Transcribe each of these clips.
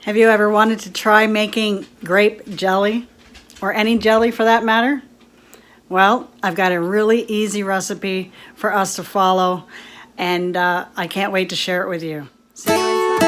Have you ever wanted to try making grape jelly, or any jelly for that matter? Well, I've got a really easy recipe for us to follow, and I can't wait to share it with you. See you inside.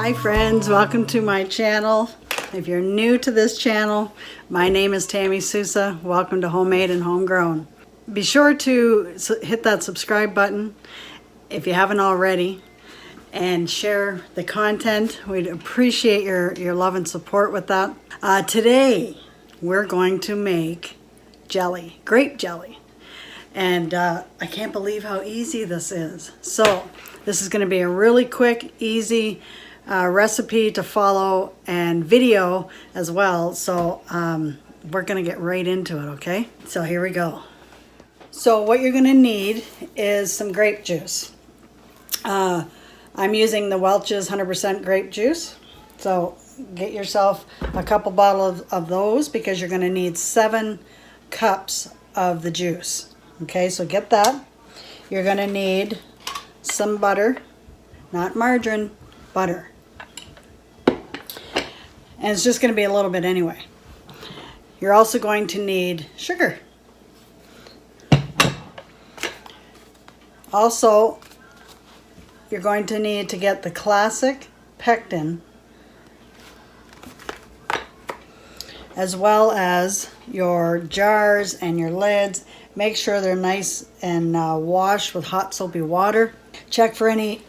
Hi friends, welcome to my channel. If you're new to this channel, my name is Tammy Sousa. Welcome to Homemade and Homegrown. Be sure to hit that subscribe button if you haven't already, and share the content. We'd appreciate your love and support with that. Today we're going to make jelly, grape jelly. And I can't believe how easy this is. So this is going to be a really quick, easy recipe to follow, and video as well. So we're going to get right into it, okay? So here we go. So what you're going to need is some grape juice. I'm using the Welch's 100% grape juice. So get yourself a couple bottles of those, because you're going to need 7 cups of the juice. Okay, so get that. You're going to need some butter, not margarine, butter. And it's just going to be a little bit anyway. You're also going to need sugar. Also, you're going to need to get the classic pectin, as well as your jars and your lids. Make sure they're nice and washed with hot soapy water. Check for any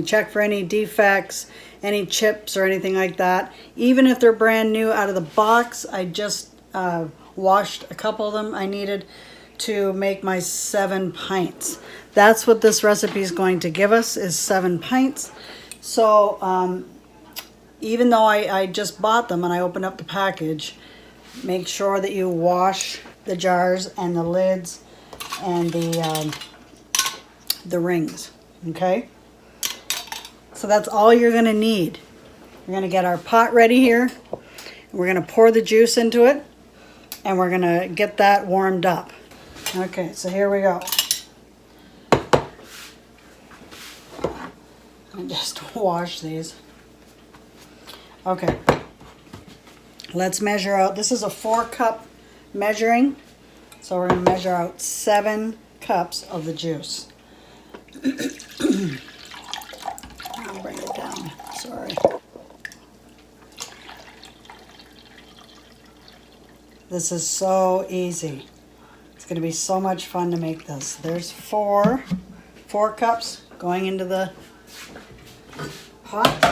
check for any defects, any chips or anything like that. Even if they're brand new out of the box, I just washed a couple of them I needed to make my 7 pints. That's what this recipe is going to give us, is 7 pints. So even though I just bought them and I opened up the package, make sure that you wash the jars and the lids and the rings. Okay, so that's all you're going to need. We're going to get our pot ready here. We're going to pour the juice into it, and we're going to get that warmed up. Okay, so here we go. I just wash these. Okay, let's measure out. This is a 4-cup measuring, so we're going to measure out 7 cups of the juice. I'll bring it down, sorry. This is so easy. It's going to be so much fun to make this. There's 4 cups going into the pot.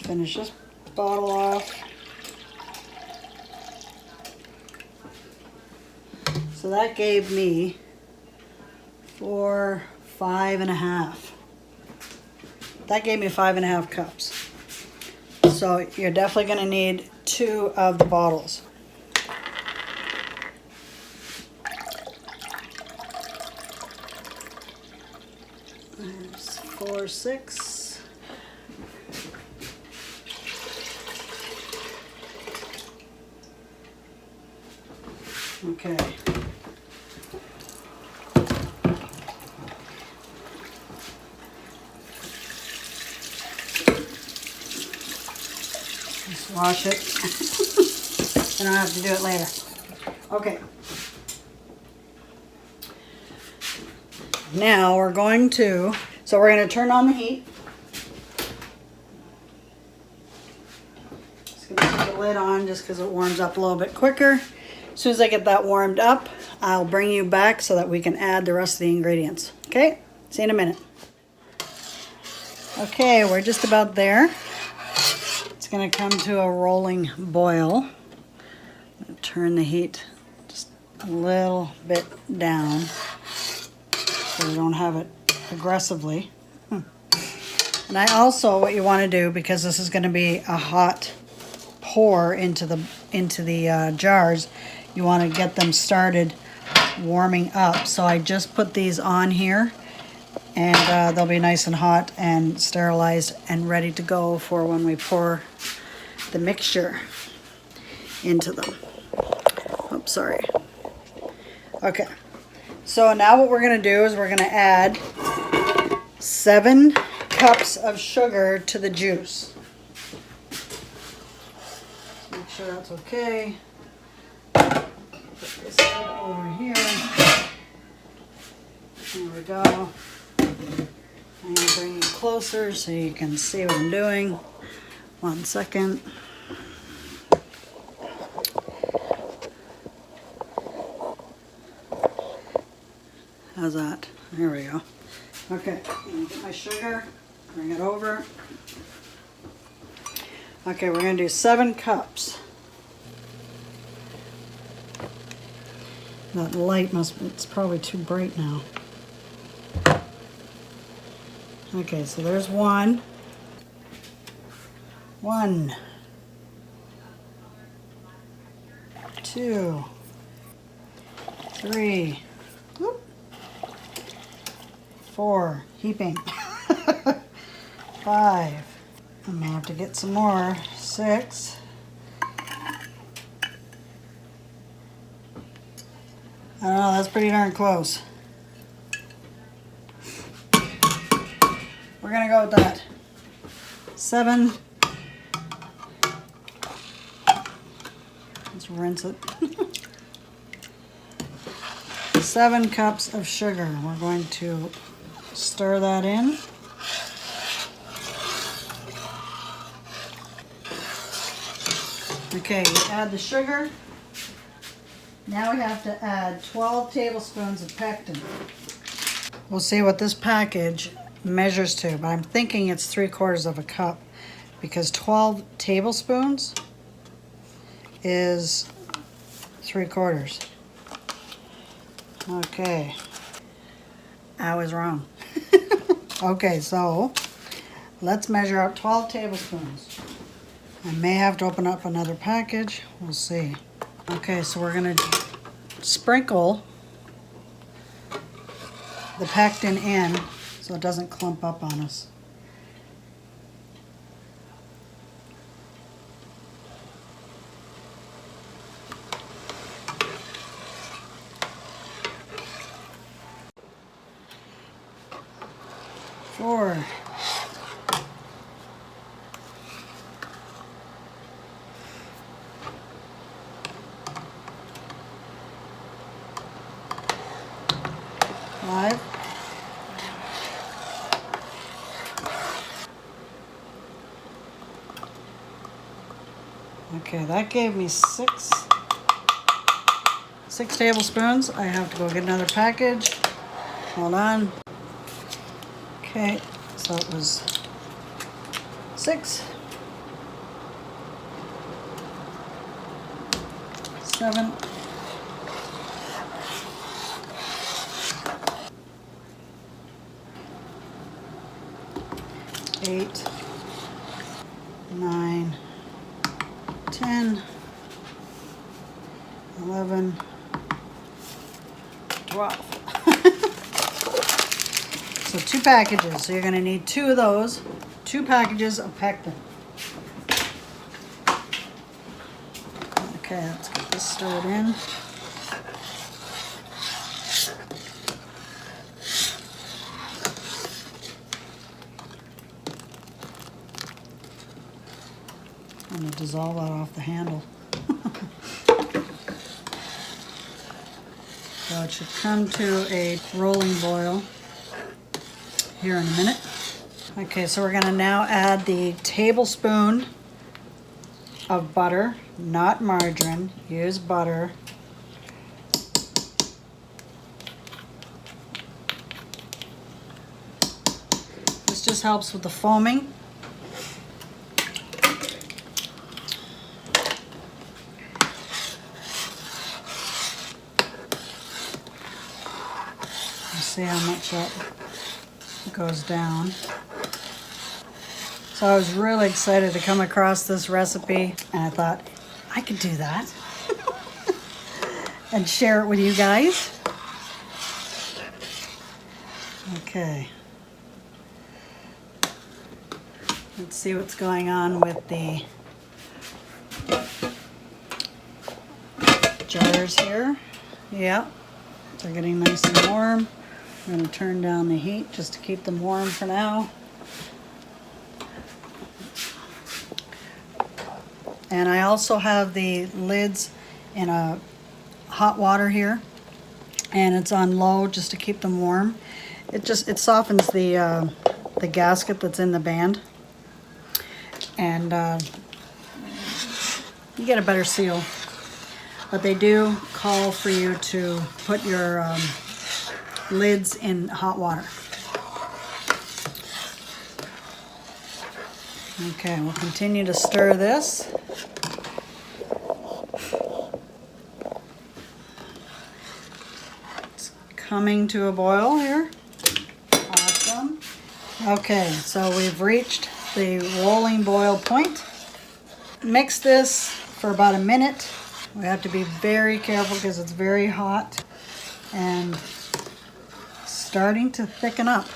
Finish this bottle off. So that gave me 5.5. That gave me 5.5 cups. So you're definitely going to need 2 of the bottles. There's 4, 6. Okay. Just wash it. And I'll have to do it later. Okay. Now we're going to turn on the heat. Just going to put the lid on just because it warms up a little bit quicker. As soon as I get that warmed up, I'll bring you back so that we can add the rest of the ingredients. Okay? See you in a minute. Okay, we're just about there. It's going to come to a rolling boil. Turn the heat just a little bit down so we don't have it aggressively. And I also, what you want to do, because this is going to be a hot pour into the jars, you want to get them started warming up. So I just put these on here, and they'll be nice and hot and sterilized and ready to go for when we pour the mixture into them. Oops, sorry. Okay, so now what we're going to do is we're going to add 7 cups of sugar to the juice. Make sure that's okay. Put this over here. There we go. I'm going to bring you closer so you can see what I'm doing. 1 second. How's that? There we go. Okay, I'm going to get my sugar, bring it over. Okay, we're going to do 7 cups. That light it's probably too bright now. Okay, so there's 1. 1, 2, 3, 4, heaping. 5, I may have to get some more. 6, I don't know, that's pretty darn close. We're gonna go with that. 7. Let's rinse it. 7 cups of sugar. We're going to stir that in. Okay, you add the sugar. Now we have to add 12 tablespoons of pectin. We'll see what this package measures to, but I'm thinking it's 3/4 of a cup because 12 tablespoons is 3/4. Okay, I was wrong. Okay, so let's measure out 12 tablespoons. I may have to open up another package. We'll see. Okay, so we're going to sprinkle the pectin in so it doesn't clump up on us. Four. 5. Okay, that gave me 6 tablespoons. I have to go get another package. Hold on. Okay, so it was 6, 7, 8, 9, 10, 11, 12. So 2 packages. So you're going to need 2 of those, 2 packages of pectin. Okay, let's get this stirred in. I'm going to dissolve that off the handle. So it should come to a rolling boil here in a minute. Okay, so we're going to now add the tablespoon of butter, not margarine. Use butter. This just helps with the foaming. See how much that goes down. So I was really excited to come across this recipe, and I thought I could do that and share it with you guys. Okay. Let's see what's going on with the jars here. Yep, they're getting nice and warm. I'm going to turn down the heat just to keep them warm for now. And I also have the lids in a hot water here, and it's on low just to keep them warm. It softens the gasket that's in the band, and you get a better seal. But they do call for you to put your lids in hot water. Okay, we'll continue to stir this. It's coming to a boil here. Awesome. Okay, so we've reached the rolling boil point. Mix this for about a minute. We have to be very careful because it's very hot and starting to thicken up.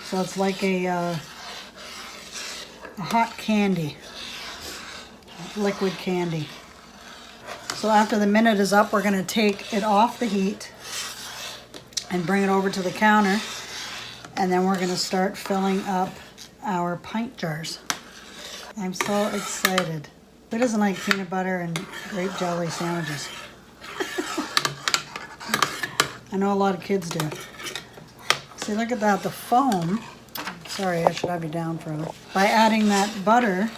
So it's like a hot candy, liquid candy. So after the minute is up, we're going to take it off the heat and bring it over to the counter, and then we're going to start filling up our pint jars. I'm so excited. Who doesn't like peanut butter and grape jelly sandwiches? I know a lot of kids do. See, look at that, the foam. Sorry, I should have you down further. By adding that butter,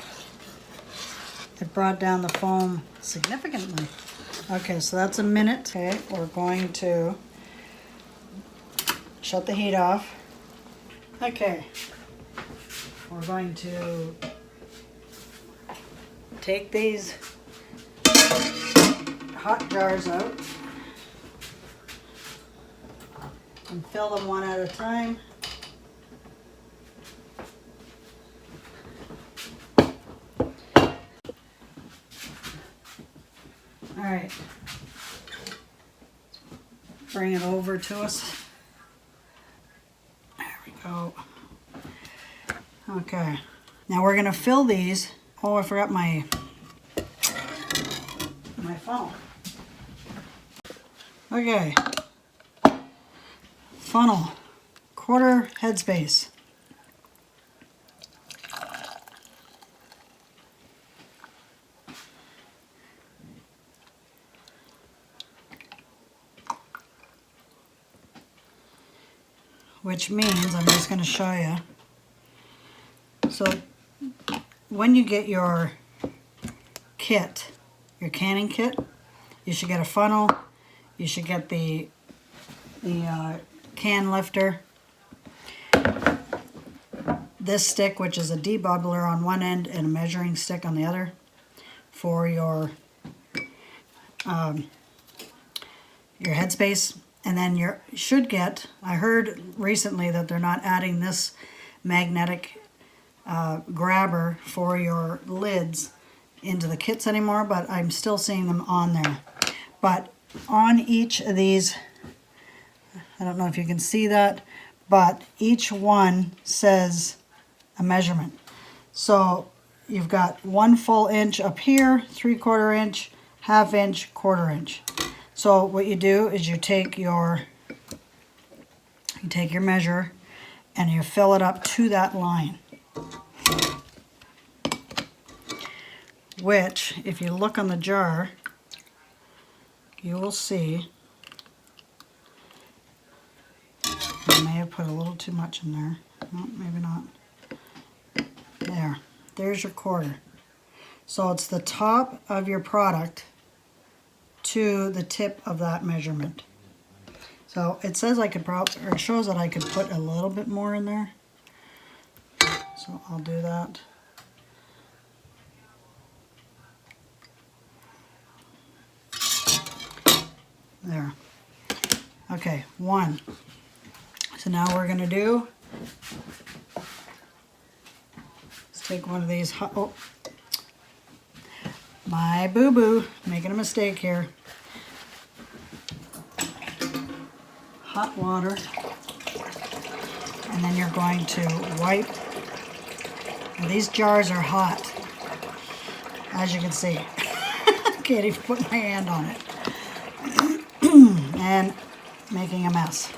it brought down the foam significantly. Okay, so that's a minute. Okay, we're going to shut the heat off. Okay, we're going to take these hot jars out and fill them one at a time. All right, bring it over to us. There we go. Okay, now we're gonna fill these. Oh, I forgot my funnel. Okay, funnel, quarter headspace. Which means, I'm just going to show you. So when you get your kit, your canning kit, you should get a funnel, you should get the can lifter, this stick, which is a debubbler on one end and a measuring stick on the other for your headspace. And then you should get, I heard recently that they're not adding this magnetic grabber for your lids into the kits anymore, but I'm still seeing them on there. But on each of these, I don't know if you can see that, but each one says a measurement. So you've got 1 full inch up here, 3/4 inch, 1/2 inch, 1/4 inch. So what you do is you take your measure and you fill it up to that line. Which, if you look on the jar, you will see put a little too much in there. No, maybe not. There. There's your quarter. So it's the top of your product to the tip of that measurement. So it says I could probably, or it shows that I could put a little bit more in there. So I'll do that. There. Okay, 1. So now we're going to do, let's take one of these hot, oh, my boo-boo, making a mistake here. Hot water, and then you're going to wipe. Now these jars are hot, as you can see. I can't even put my hand on it. And making a mess.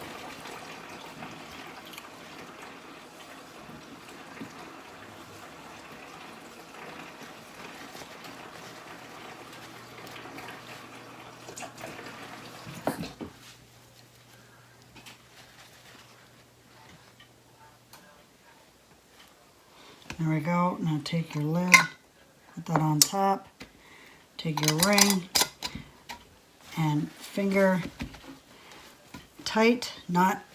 There we go. Now take your lid, put that on top, take your ring, and finger tight,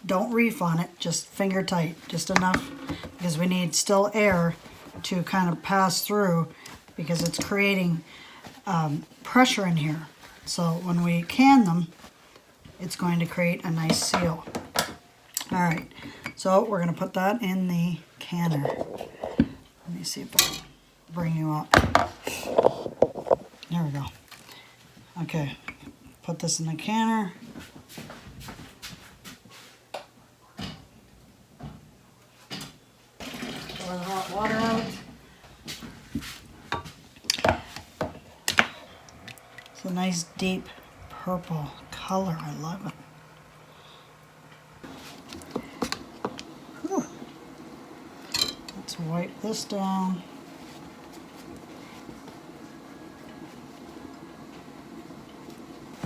don't reef on it, just finger tight, just enough, because we need still air to kind of pass through, because it's creating pressure in here. So when we can them, it's going to create a nice seal. All right, so we're going to put that in the canner. Let me see if I can bring you up. There we go. Okay, put this in the canner. Pour the hot water out. It's a nice deep purple color. I love it. Whew. Let's wipe this down.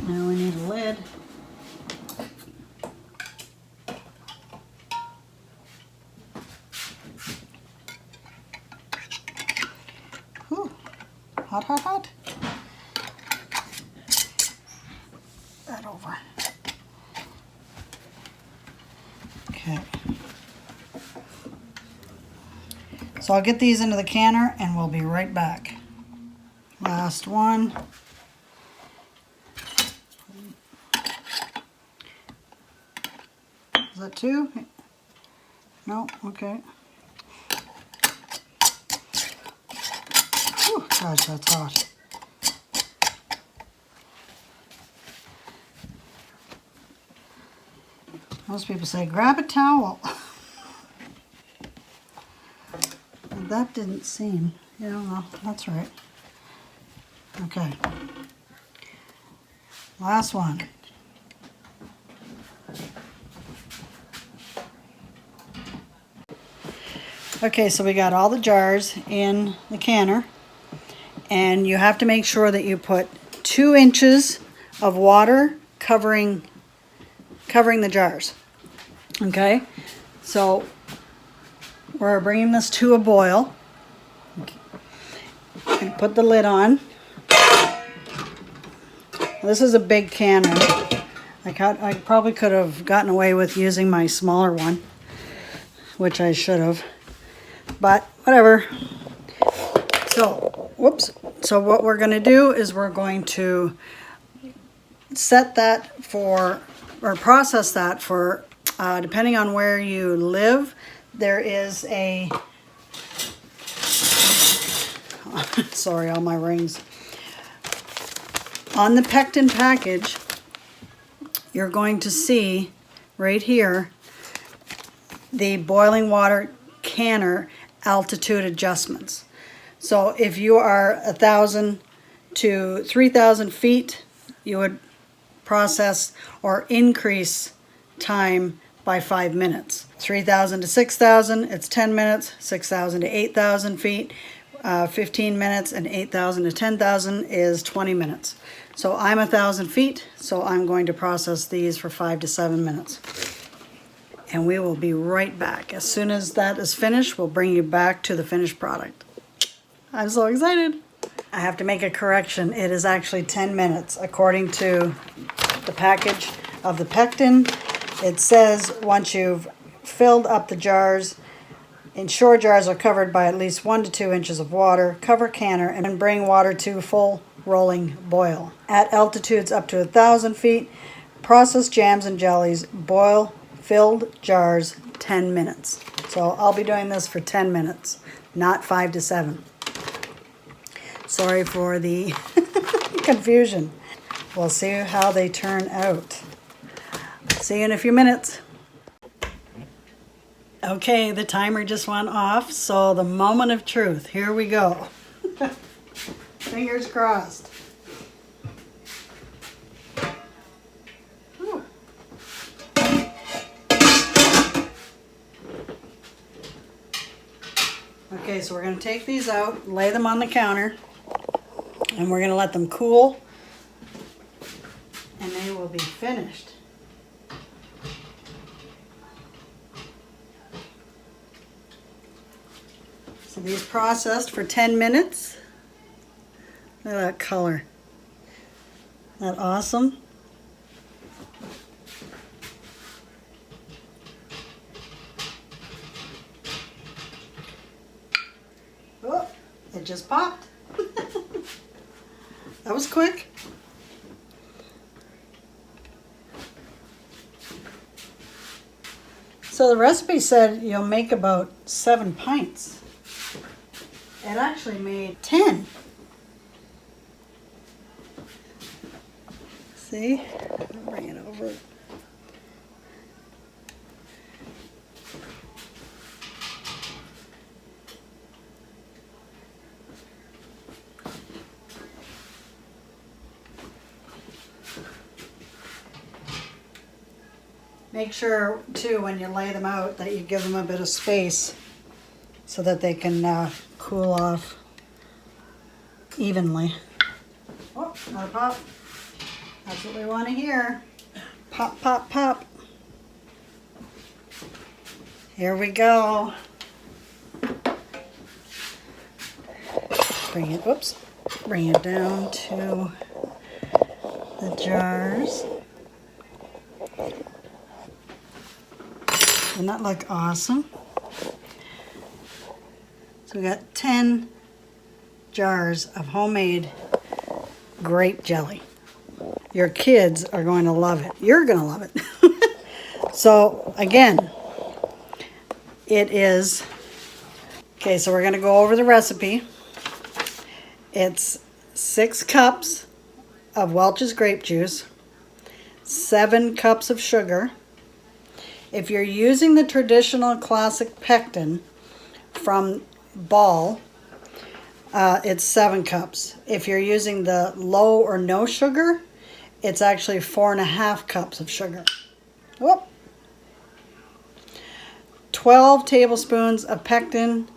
Now we need a lid. Whew. Hot, hot, hot. That over. Okay. So I'll get these into the canner and we'll be right back. Last one. Is that 2? No? Okay. Whew, gosh, that's hot. Most people say, grab a towel. That didn't seem, well, that's right. Okay. Last one. Okay, so we got all the jars in the canner, and you have to make sure that you put 2 inches of water covering the jars. Okay, so we're bringing this to a boil. And put the lid on. This is a big canner. I probably could have gotten away with using my smaller one, which I should have. But whatever. So, whoops. So what we're going to do is we're going to set that for, or process that for, depending on where you live, there is a, sorry, all my rings. On the pectin package, you're going to see right here the boiling water canner altitude adjustments. So if you are 1,000 to 3,000 feet, you would process or increase time by 5 minutes. 3,000 to 6,000, it's 10 minutes. 6,000 to 8,000 feet, 15 minutes, and 8,000 to 10,000 is 20 minutes. So I'm 1,000 feet, so I'm going to process these for 5 to 7 minutes. and we will be right back. As soon as that is finished, we'll bring you back to the finished product. I'm so excited. I have to make a correction. It is actually 10 minutes according to the package of the pectin. It says once you've filled up the jars, ensure jars are covered by at least 1 to 2 inches of water. Cover canner and bring water to full rolling boil. At altitudes up to 1,000 feet, process jams and jellies. Boil filled jars 10 minutes. So I'll be doing this for 10 minutes, not 5 to 7. Sorry for the confusion. We'll see how they turn out. See you in a few minutes. Okay, the timer just went off, so the moment of truth. Here we go. Fingers crossed. Whew. Okay, so we're going to take these out, lay them on the counter, and we're going to let them cool, and they will be finished. So these processed for 10 minutes. Look at that color. Isn't that awesome? Oh, it just popped. That was quick. So the recipe said you'll make about 7 pints. It actually made 10. See? I'll bring it over. Make sure, too, when you lay them out that you give them a bit of space so that they can cool off evenly. Oh, another pop. That's what we want to hear. Pop, pop, pop. Here we go. Bring it down to the jars. Doesn't that look awesome? So we got 10 jars of homemade grape jelly. Your kids are going to love it. You're going to love it. So again, it is, okay, so we're going to go over the recipe. It's 6 cups of Welch's grape juice, 7 cups of sugar. If you're using the traditional classic pectin from Ball, it's 7 cups. If you're using the low or no sugar, it's actually 4.5 cups of sugar. Whoop. 12 tablespoons of pectin,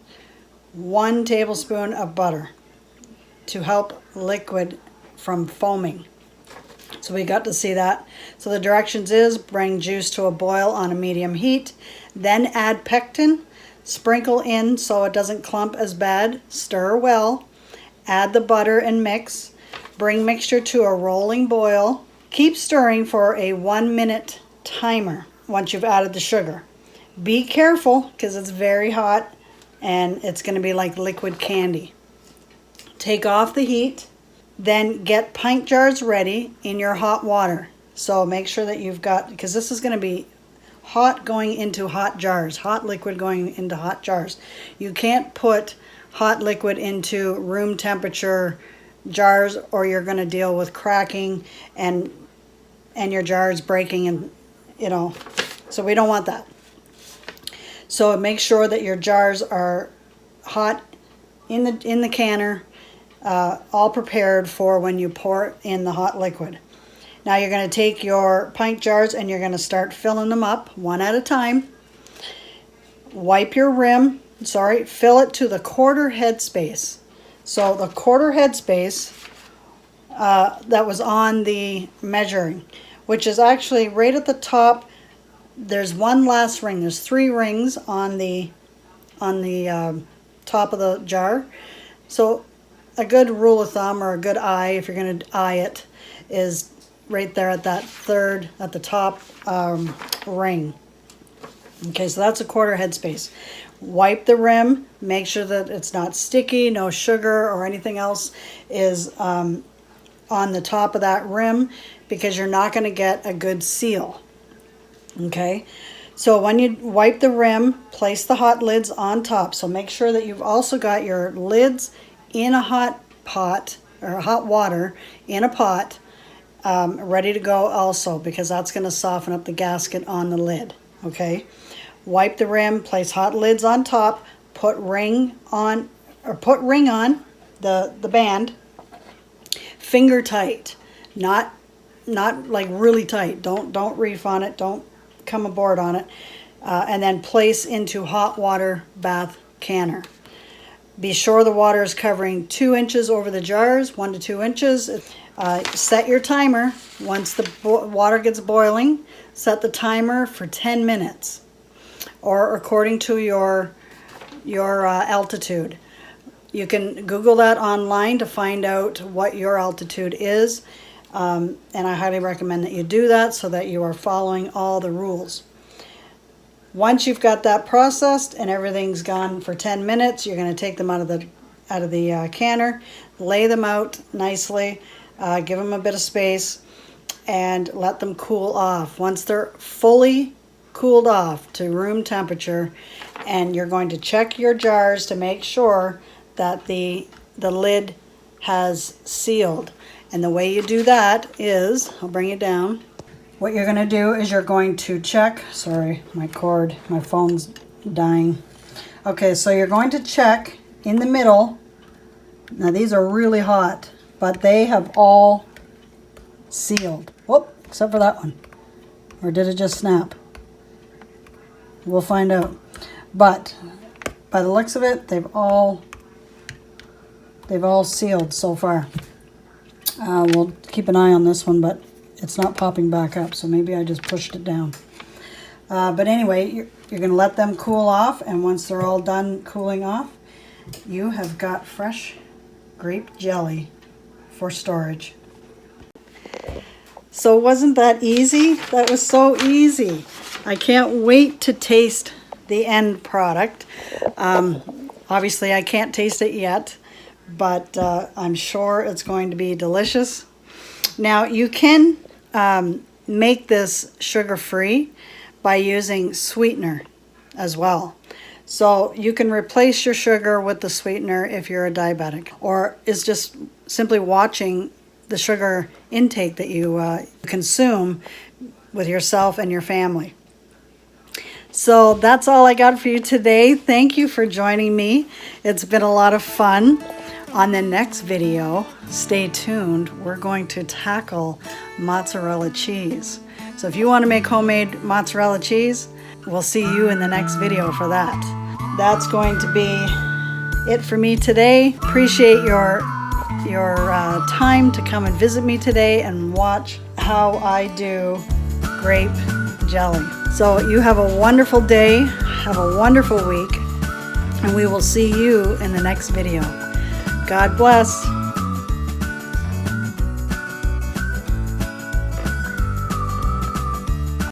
1 tablespoon of butter to help liquid from foaming. So we got to see that. So the directions is bring juice to a boil on a medium heat, then add pectin, sprinkle in so it doesn't clump as bad, stir well, add the butter and mix, bring mixture to a rolling boil, keep stirring for a 1-minute timer once you've added the sugar. Be careful because it's very hot and it's going to be like liquid candy. Take off the heat. Then get pint jars ready in your hot water. So make sure that you've got, because this is going to be hot going into hot jars, hot liquid going into hot jars. You can't put hot liquid into room temperature jars or you're going to deal with cracking and your jars breaking, and you know, so we don't want that. So make sure that your jars are hot in the canner, all prepared for when you pour in the hot liquid. Now you're going to take your pint jars and you're going to start filling them up one at a time. Wipe your rim, fill it to the quarter head space. So the quarter head space that was on the measuring, which is actually right at the top there's one last ring. There's 3 rings on the top of the jar. So a good rule of thumb, or a good eye, if you're going to eye it, is right there at that third, at the top ring. Okay, so that's a 1/4 headspace. Wipe the rim, make sure that it's not sticky, no sugar or anything else is on the top of that rim, because you're not going to get a good seal. Okay, so when you wipe the rim, place the hot lids on top. So make sure that you've also got your lids in a hot pot, or hot water in a pot, ready to go also, because that's going to soften up the gasket on the lid. Okay, wipe the rim, place hot lids on top, put ring on the band, finger tight, not like really tight. Don't reef on it, don't come aboard on it, and then place into hot water bath canner. Be sure the water is covering 2 inches over the jars, 1 to 2 inches. Set your timer. Once the water gets boiling, set the timer for 10 minutes, or according to your altitude. You can Google that online to find out what your altitude is, and I highly recommend that you do that so that you are following all the rules. Once you've got that processed and everything's gone for 10 minutes, you're going to take them out of the canner, lay them out nicely, give them a bit of space, and let them cool off. Once they're fully cooled off to room temperature, and you're going to check your jars to make sure that the lid has sealed. And the way you do that is, I'll bring it down. What you're going to do is you're going to check, sorry, my phone's dying. Okay, so you're going to check in the middle. Now these are really hot, but they have all sealed. Whoop, except for that one. Or did it just snap? We'll find out. But by the looks of it, they've all sealed so far. We'll keep an eye on this one, but it's not popping back up, so maybe I just pushed it down. But anyway, you're going to let them cool off, and once they're all done cooling off, you have got fresh grape jelly for storage. So wasn't that easy? That was so easy. I can't wait to taste the end product. Obviously, I can't taste it yet, but I'm sure it's going to be delicious. Now, you can make this sugar-free by using sweetener as well. So you can replace your sugar with the sweetener if you're a diabetic, or is just simply watching the sugar intake that you consume with yourself and your family. So that's all I got for you today. Thank you for joining me. It's been a lot of fun. On the next video, stay tuned, we're going to tackle mozzarella cheese. So if you want to make homemade mozzarella cheese, we'll see you in the next video for that. That's going to be it for me today. Appreciate your time to come and visit me today and watch how I do grape jelly. So you have a wonderful day, have a wonderful week, and we will see you in the next video. God bless.